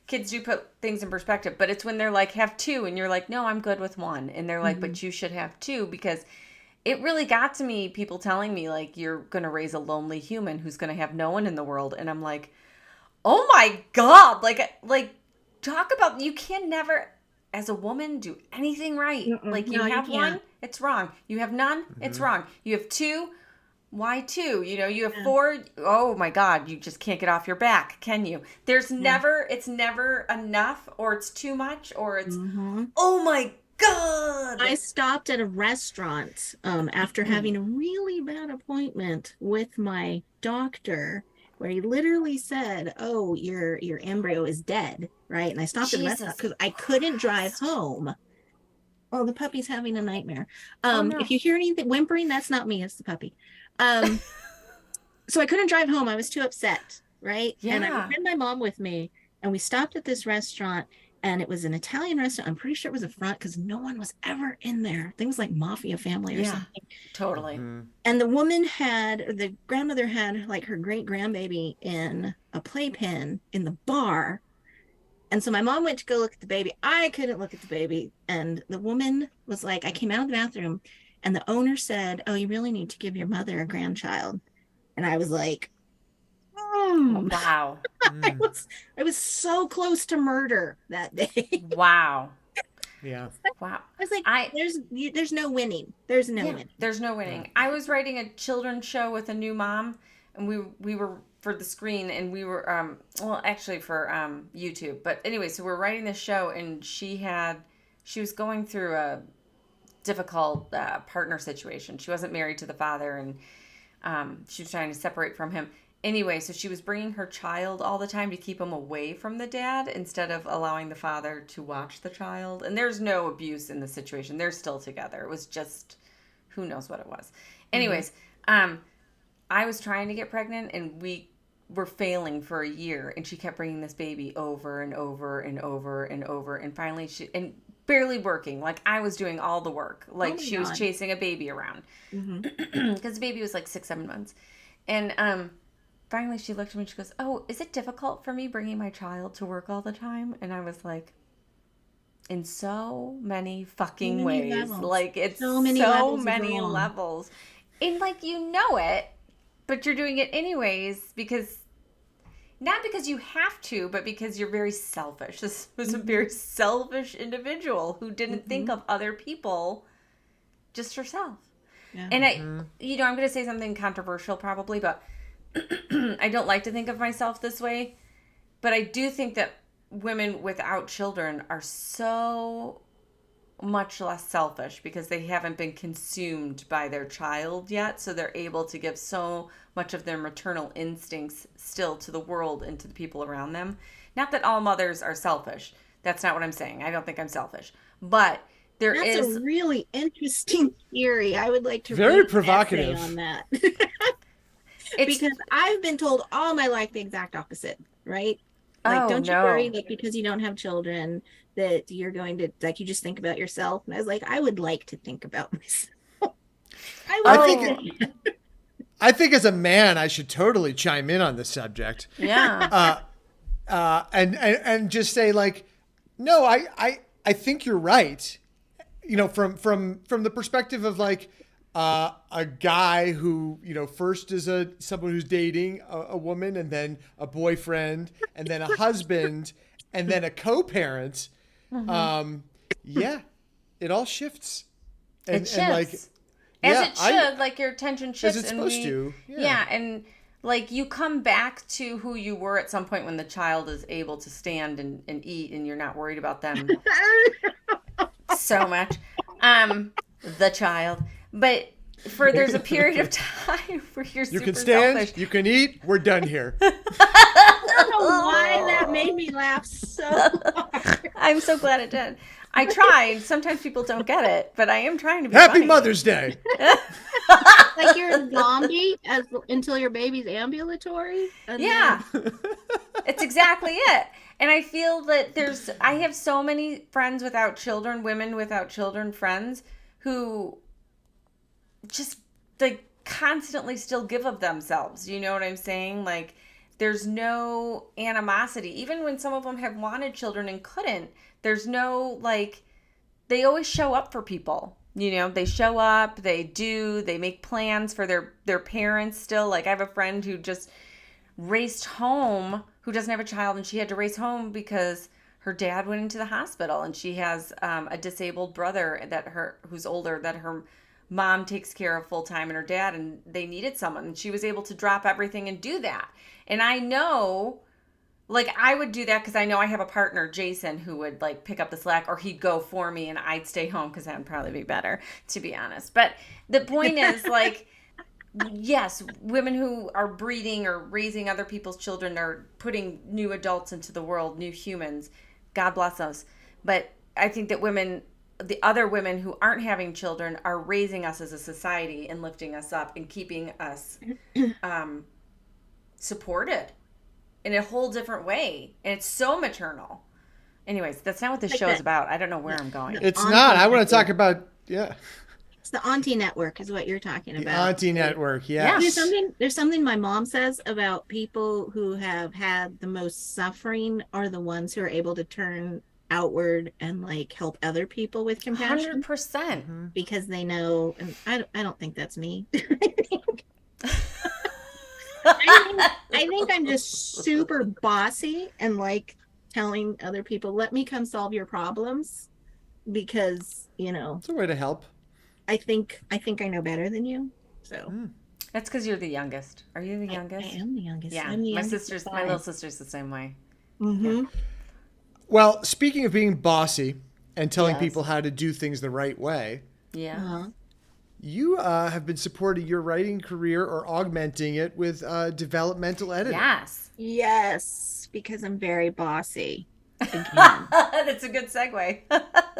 kids do put things in perspective, but it's when they're like, have two, and you're like, no, I'm good with one. And they're like, but you should have two, because it really got to me, people telling me, like, you're going to raise a lonely human who's going to have no one in the world. And I'm like, oh my God, like talk about, you can never, as a woman, do anything right. Like, you have one, it's wrong. You have none, it's wrong. You have two, why two? You have four. Oh my God, you just can't get off your back, can you? It's never enough, or it's too much, or it's, oh my God. I stopped at a restaurant after having a really bad appointment with my doctor where he literally said, oh, your embryo is dead, right? And I stopped at a restaurant because I couldn't drive home. Oh, the puppy's having a nightmare. No. If you hear anything whimpering, that's not me, it's the puppy. So I couldn't drive home. I was too upset, right? Yeah. And I had my mom with me, and we stopped at this restaurant, and it was an Italian restaurant. I'm pretty sure it was a front because no one was ever in there. Things like mafia family or something. Totally. And the grandmother had like her great grandbaby in a playpen in the bar. And so my mom went to go look at the baby. I couldn't look at the baby. And the woman was like, I came out of the bathroom, and the owner said, oh, you really need to give your mother a grandchild. And I was like, wow. I was so close to murder that day. Wow. Yeah. Wow. I was like, there's no winning. There's no winning. There's no winning. I was writing a children's show with a new mom, and we were for the screen, and we were actually for YouTube. But anyway, so we're writing this show, and she was going through a difficult partner situation. She wasn't married to the father, and she was trying to separate from him. Anyway, so she was bringing her child all the time to keep him away from the dad instead of allowing the father to watch the child. And there's no abuse in the situation. They're still together. It was just, who knows what it was. Anyways, I was trying to get pregnant, and we were failing for a year, and she kept bringing this baby over and over and over and over. And finally barely working. Like, I was doing all the work. Like, she was chasing a baby around because the baby was like 6-7 months. And finally she looked at me and she goes, "Oh, is it difficult for me bringing my child to work all the time?" And I was like, in so many So fucking many ways. levels. Like, it's So many so levels of many wrong. levels. And, like, you know it, but you're doing it anyways because, not because you have to, but because you're very selfish. This was a very selfish individual who didn't think of other people, just herself. Yeah. And I'm going to say something controversial probably, but I don't like to think of myself this way. But I do think that women without children are so much less selfish because they haven't been consumed by their child yet. So they're able to give so much of their maternal instincts still to the world and to the people around them. Not that all mothers are selfish. That's not what I'm saying. I don't think I'm selfish. But That's a really interesting theory. I would like to Very read an essay provocative on that. it's Because I've been told all my life the exact opposite, right? Like, oh don't you worry, no. like, because you don't have children, that you're going to, like, you just think about yourself. And I was like, I would like to think about myself. I I would think like to. I think as a man I should totally chime in on this subject. Yeah. And just say like, no, I think you're right. You know, from the perspective of like a guy who, you know, first is someone who's dating a woman, and then a boyfriend, and then a husband, and then a co-parent. Yeah, it all shifts. It And like, shifts. As yeah, it should, like your attention shifts. as it's and supposed to. Yeah, and like you come back to who you were at some point when the child is able to stand and eat and you're not worried about them so much. The child. But there's a period of time where you're You super can stand, selfish. you can eat, we're done here. I don't know why that made me laugh so hard. I'm so glad it did. I tried. Sometimes people don't get it, but I am trying to be Happy funny. Mother's Day. Like you're a zombie until your baby's ambulatory. And Yeah. It's exactly it. And I feel that I have so many friends without children, women without children, friends who just like constantly still give of themselves. You know what I'm saying? Like there's no animosity. Even when some of them have wanted children and couldn't, there's no like, they always show up for people. You know, they show up, they make plans for their parents still. Like I have a friend who just raced home, who doesn't have a child, and she had to race home because her dad went into the hospital, and she has a disabled brother who's older, that her mom takes care of full time, and her dad, and they needed someone, and she was able to drop everything and do that. And I know, like I would do that because I know I have a partner, Jason, who would like pick up the slack, or he'd go for me and I'd stay home because that would probably be better, to be honest. But the point is like, yes, women who are breeding or raising other people's children or putting new adults into the world, new humans, God bless us. But I think that the other women who aren't having children are raising us as a society and lifting us up and keeping us supported in a whole different way. And it's so maternal. Anyways, that's not what this Like show is that. about. I don't know where I'm going. It's Auntie not. I want to network. talk about, yeah, It's the auntie network is what you're talking the about. Auntie Network. Yeah. Yes. There's something my mom says about people who have had the most suffering are the ones who are able to turn outward and like help other people with compassion 100%. because they know, and I don't think that's me. I think I'm just super bossy and like telling other people, let me come solve your problems because, you know, It's a way to help. I think I know better than you. So That's because you're the youngest. Are you the I youngest? am the youngest. Yeah. I'm the My youngest of little five. sister's the same way. Mm-hmm. Well, speaking of being bossy and telling Yes. people how to do things the right way, Yeah. Uh-huh. you have been supporting your writing career or augmenting it with developmental editing. Yes. Yes, because I'm very bossy. Again. That's a good segue.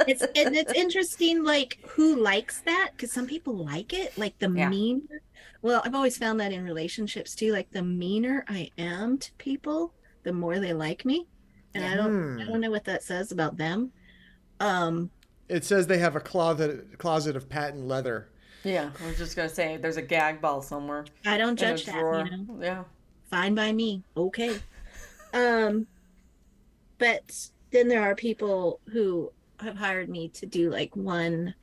It's interesting, like who likes that? Because some people like it, like the Yeah. meaner. Well, I've always found that in relationships too. Like the meaner I am to people, the more they like me, and I don't know what that says about them. It says they have a closet of patent leather. Yeah, I was just gonna say there's a gag ball somewhere I don't in a judge that, drawer. Yeah. fine by me. Okay. Um, but then there are people who have hired me to do like one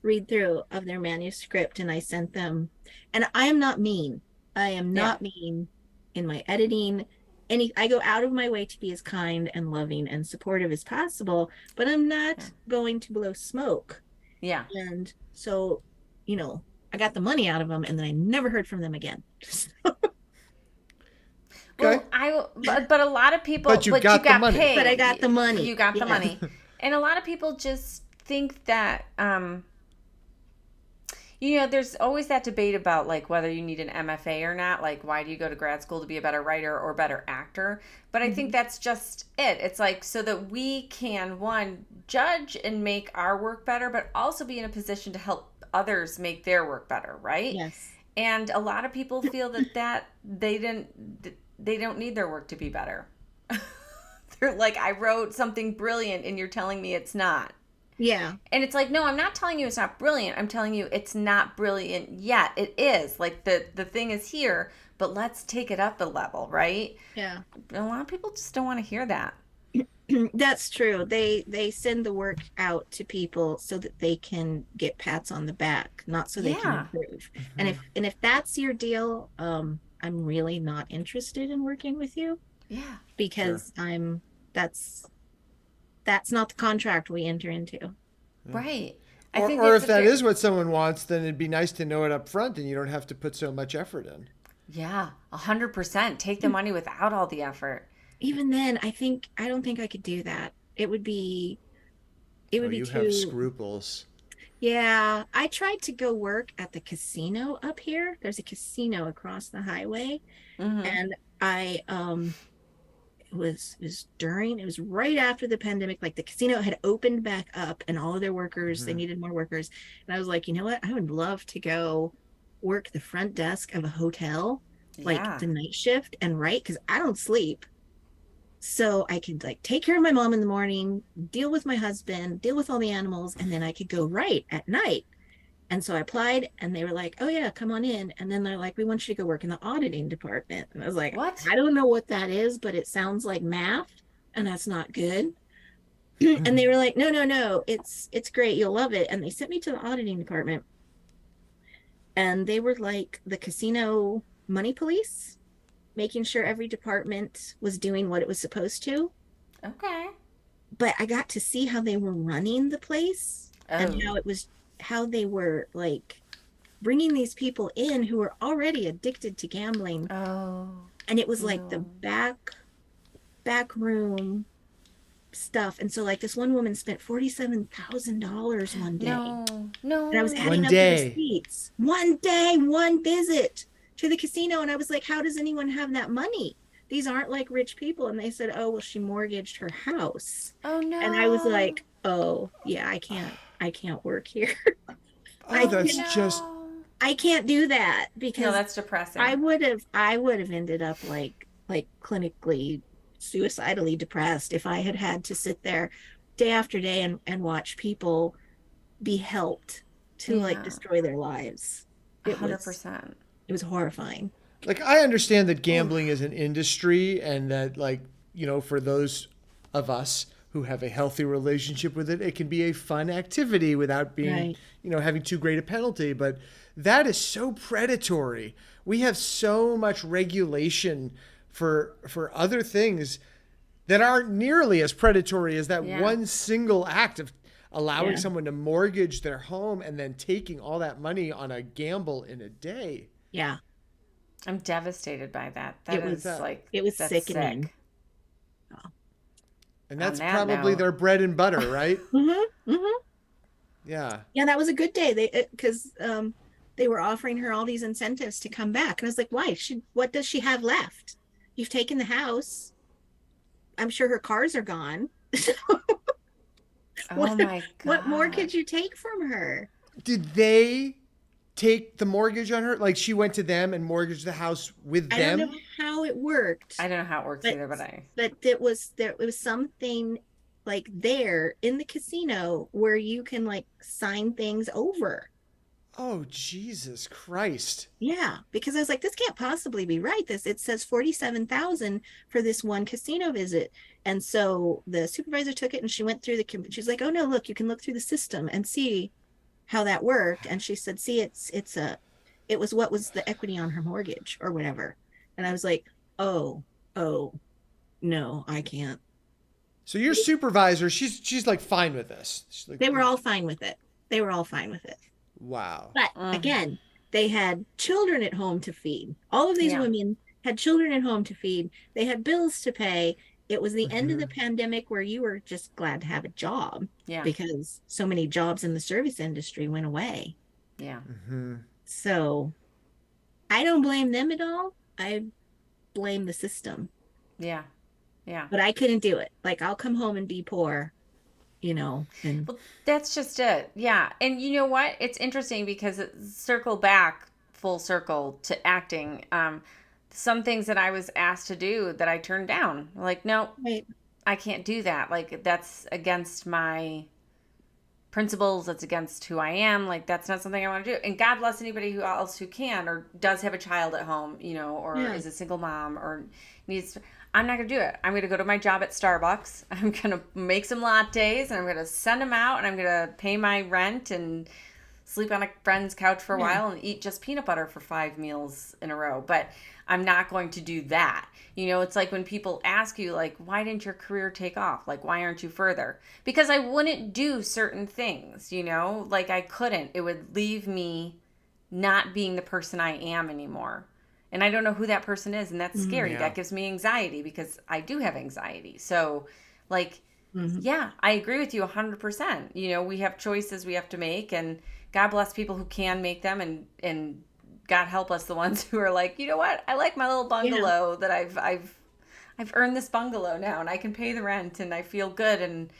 read through of their manuscript, and I sent them. And I am not mean. I am Yeah. not mean in my editing. I go out of my way to be as kind and loving and supportive as possible, but I'm Yeah. not going to blow smoke. Yeah. And so, I got the money out of them, and then I never heard from them again. Okay. Well, but a lot of people, But you but you got the got money. But I paid. got the money. You got the Yeah. money, and a lot of people just think that there's always that debate about like whether you need an MFA or not. Like, why do you go to grad school to be a better writer or better actor? But I think that's just it. It's like so that we can, one, judge and make our work better, but also be in a position to help others make their work better, right? Yes. And a lot of people feel that they don't need their work to be better. They're like, I wrote something brilliant and you're telling me it's not. Yeah. And it's like, no, I'm not telling you it's not brilliant. I'm telling you it's not brilliant yet. It is. Like the thing is here, but let's take it up a level, right? Yeah. A lot of people just don't want to hear that. That's true. They send the work out to people so that they can get pats on the back, not so they can Yeah. improve. And if that's your deal, I'm really not interested in working with you Yeah. because that's not the contract we enter into. Right. Or if that is what someone wants, then it'd be nice to know it up front and you don't have to put so much effort in. Yeah, 100%. Take the money without all the effort. Even then, I don't think I could do that. It would be You too. have scruples. Yeah, I tried to go work at the casino up here. There's a casino across the highway, Mm-hmm. and I it was right after the pandemic. Like the casino had opened back up, and all of their workers they needed more workers, and I was like, you know what? I would love to go work the front desk of a hotel, like Yeah. the night shift, and write because I don't sleep. So I could like take care of my mom in the morning, deal with my husband, deal with all the animals, and then I could go write at night. And so I applied and they were like, oh yeah, come on in. And then they're like, we want you to go work in the auditing department. And I was like, What? I don't know what that is, but it sounds like math and that's not good. And they were like, no, no, no, it's great. You'll love it. And they sent me to the auditing department. And they were like the casino money police, making sure every department was doing what it was supposed to. Okay. But I got to see how they were running the place and Oh. how they were like bringing these people in who were already addicted to gambling. Oh. And it was like the No. back room stuff. And so like this one woman spent $47,000 one day. No. No. And I was One adding up day. the receipts. One day, one visit to the casino. And I was like, how does anyone have that money? These aren't like rich people. And they said, oh, well, she mortgaged her house. Oh no. And I was like, oh yeah, I can't work here. Oh, that's No. just I can't do that No, because that's depressing. I would have ended up like clinically suicidally depressed if I had to sit there day after day and watch people be helped to like Yeah. destroy their lives. It was 100%. horrifying. like I understand that gambling is an industry and that like, for those of us who have a healthy relationship with it, it can be a fun activity without being, Right. having too great a penalty, but that is so predatory. We have so much regulation for other things that aren't nearly as predatory as that Yeah. one single act of allowing Yeah. someone to mortgage their home and then taking all that money on a gamble in a day. Yeah. I'm devastated by that. That It is was- like it was that's sickening. sick. And that's that probably note- their bread and butter, right? Yeah. Yeah, that was a good day. Because they were offering her all these incentives to come back, and I was like, why? What does she have left? You've taken the house. I'm sure her cars are gone. Oh my god. What more could you take from her? Did they take the mortgage on her? Like she went to them and mortgaged the house with I them? don't know how it worked, I don't know how it works but either, but I it was something like there in the casino where you can like sign things over. Oh, Jesus Christ. Yeah, because I was like, this can't possibly be right. It says 47,000 for this one casino visit. And so the supervisor took it and she went through she's like, oh no, look, you can look through the system and see how that worked. And she said, see, it was what was the equity on her mortgage or whatever. And I was like, oh, no, I can't. So your supervisor, she's like fine with this. She's like, They were all fine with it. wow. But again, they had children at home to feed. All of these women had children at home to feed. They had bills to pay. It was the end of the pandemic where you were just glad to have a job because so many jobs in the service industry went away. Yeah. So I don't blame them at all. I blame the system. Yeah. Yeah. But I couldn't do it. Like, I'll come home and be poor, and well, that's just it. Yeah. And you know what? It's interesting because it circle back full circle to acting. Some things that I was asked to do that I turned down. Like, no, I can't do that. Like, that's against my principles. That's against who I am. Like, that's not something I want to do. And God bless anybody else who can or does have a child at home, or is a single mom or needs. I'm not going to do it. I'm going to go to my job at Starbucks. I'm going to make some lattes and I'm going to send them out and I'm going to pay my rent and sleep on a friend's couch for a while and eat just peanut butter for 5 meals in a row. But I'm not going to do that. It's like when people ask you, like, why didn't your career take off? Like, why aren't you further? Because I wouldn't do certain things, like I couldn't. It would leave me not being the person I am anymore. And I don't know who that person is. And that's scary. That gives me anxiety because I do have anxiety. So, like, I agree with you 100%. We have choices we have to make. And God bless people who can make them. And God help us, the ones who are like, you know what? I like my little bungalow that I've earned this bungalow now. And I can pay the rent. And I feel good. And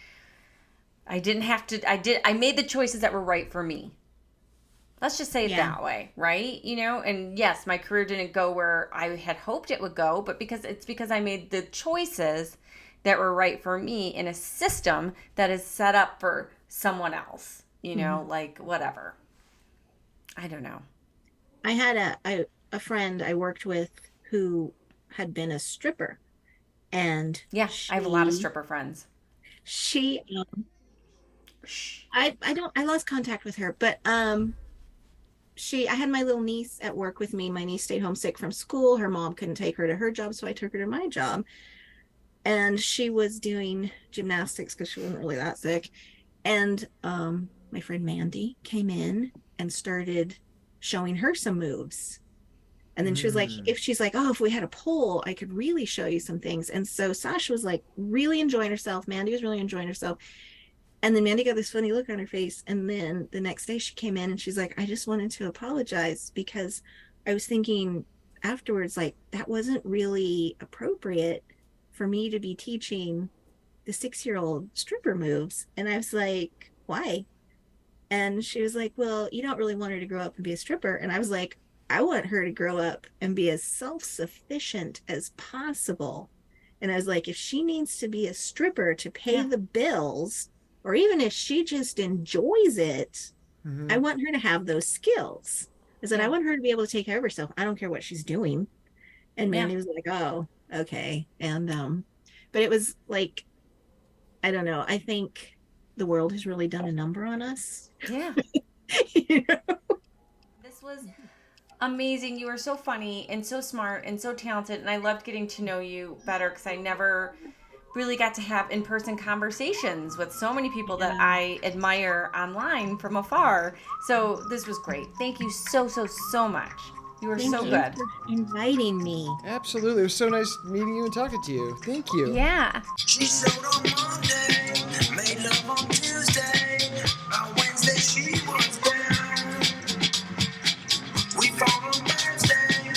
I didn't have to. I made the choices that were right for me. Let's just say it that way, right? And yes, my career didn't go where I had hoped it would go, but because I made the choices that were right for me in a system that is set up for someone else, like whatever. I don't know. I had a friend I worked with who had been a stripper, and I have a lot of stripper friends. She, I lost contact with her, but I had my little niece at work with me. My niece stayed home sick from school. Her mom couldn't take her to her job, so I took her to my job. And she was doing gymnastics because she wasn't really that sick. And my friend Mandy came in and started showing her some moves. And then she was like, if we had a poll, I could really show you some things. And so Sasha was like really enjoying herself. Mandy was really enjoying herself. And then Mandy got this funny look on her face. And then the next day she came in and she's like, I just wanted to apologize because I was thinking afterwards, like, that wasn't really appropriate for me to be teaching the 6-year-old stripper moves. And I was like, why? And she was like, well, you don't really want her to grow up and be a stripper. And I was like, I want her to grow up and be as self-sufficient as possible. And I was like, if she needs to be a stripper to pay the bills, or even if she just enjoys it, I want her to have those skills. I said, I want her to be able to take care of herself. I don't care what she's doing. And Mandy was like, oh, okay. And, but it was like, I don't know. I think the world has really done a number on us. Yeah. This was amazing. You were so funny and so smart and so talented. And I loved getting to know you better because I never really got to have in-person conversations with so many people that I admire online from afar. So this was great. Thank you so much. You were so good. Thank you for inviting me. Absolutely. It was so nice meeting you and talking to you. Thank you. Yeah. She showed on Monday, made love on Tuesday. By Wednesday she was down. We fought on Thursday,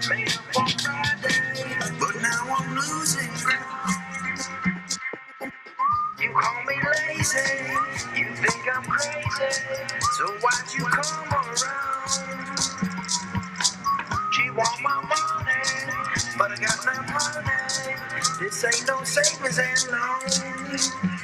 made up on Friday. But now I'm losing ground. You call me lazy, you think I'm crazy. So why'd you come around? She want my money, but I got no money. This ain't no savings and loan.